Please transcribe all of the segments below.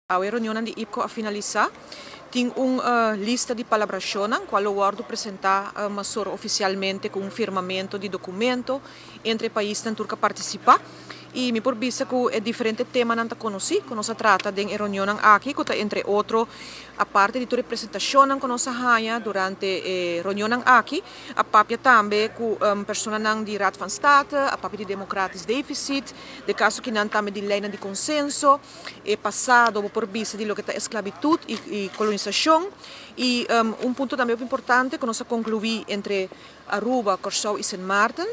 A reunião de IPCO a finalizar, tem uma lista de palabrações, qual o Word apresentar oficialmente com um firmamento de documento entre países que turca participar. E me por vista que é diferente tema não conheci, que nós trata de reunião aqui, que entre outros, a parte de tua representação que nós haya durante a reunião aqui, a papia também com pessoas de Raad van State, a papia de democratisch deficit, de caso que não também de lei de consenso, e passado por vista de lo que é esclavitud e colonização, e ponto também importante que nós concluí entre Aruba, Curaçao e Sint Maarten.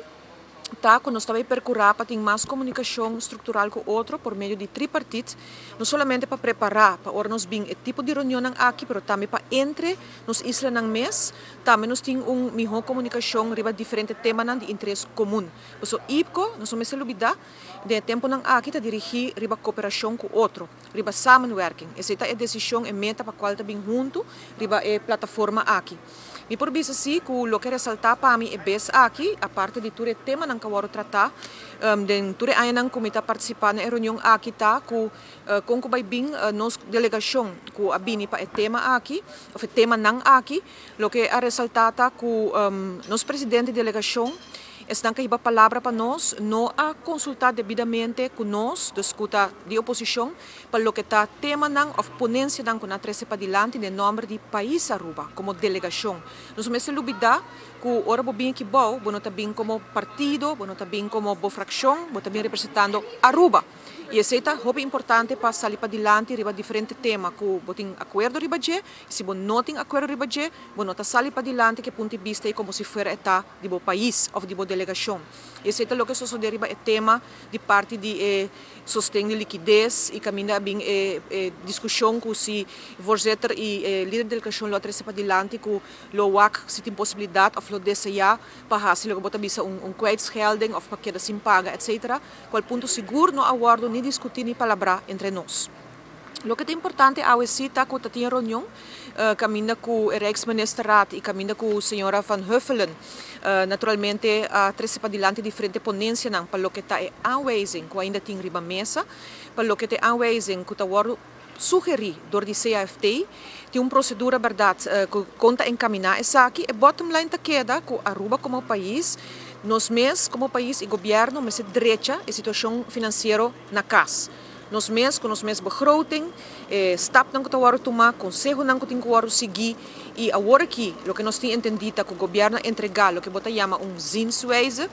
Quando nós também percorrer para ter mais comunicação estrutural com o outro por meio de tripartite, não somente para preparar para nós bem o tipo de reunião aqui, mas também para entre nos islas ng mês, também nós temos uma melhor comunicação sobre diferentes temas de interesse comum. Então, IPCO, nós somos olvidar de tempo aqui para dirigir riba cooperação com o outro, riba samenwerking. Essa é a decisão e meta para a qual também junto riba a plataforma aqui. E por isso sim, que o que ressaltar para mim é bem aqui, a parte de todo o tema que eu vou tratar, de todo o comitê participar na reunião aqui, com vai bem nossa delegação, que a bini para o tema aqui, ou o tema não aqui, o que a ressaltar que nosso presidente de delegação está a palavra para nós, não a consultar devidamente com nós, discuta de oposição, para o que está tema não, ou ponência não, que na trece para diante, de nome de país Aruba, como delegação. Nós vamos olvidar que ora bem aqui bom, está bem como partido, está bem como fração, está bem representando Aruba. E isso é muito importante para sair para diante riba diferentes temas que tem acordo riba je, se não tem acordo riba je, está sair para diante que ponto de vista é como se fosse età de bo país ou de bo delegação. E isso é o que se deriva é tema de parte de sostém de liquidez e caminha bem discussão com se voorzitter e líder da delegação lo trece para diante que lo WAC se tem possibilidade of lo desejar para se lo bota bisa kwijtschelding of para sem paga, etc. Qual ponto seguro no acordo nem discutir nem palavra entre nós. O que é importante é cita que tem reunião, caminha com o Rijksminister Raad e caminha com a senhora Van Huffelen, naturalmente a trece para diante diferente ponência não, para o que está aanwijzing, que ainda tem riba mesa, para o que está aanwijzing, que está sugerir door die CAFT, tem procedura verdade que conta encaminhar essa aqui, e bottom line está queda que Aruba como país, nós mesmos como país e governo, mas é direita a situação financeira na casa. Nós mesmos, com nós mesmos begroting, stap não que tomar, conselho não que tem que seguir, e agora aqui, o que nós temos entendido é que o governo entregar o que bota chama zienswijze,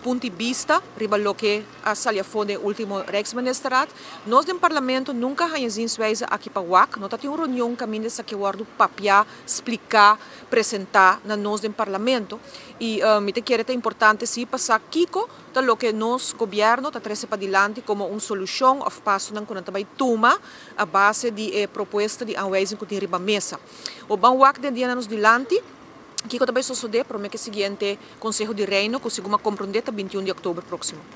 ponto de vista, riba o que a salhafone último Rijksminister Raad, nós do parlamento nunca temos zienswijze aqui para o WAC, nós temos uma reunião caminho que o guardo papiar, explicar, apresentar na nós do parlamento, e me te quer é importante sim passar Kiko, o que nós governo está trazendo para diante como uma solução ou passo não quando também toma a base de proposta de aanwijzing que tem riba mesa. O bom WAC de dia nos dilante, que também sucede para o mês seguinte Conselho de Reino, que se compreender 21 de outubro próximo.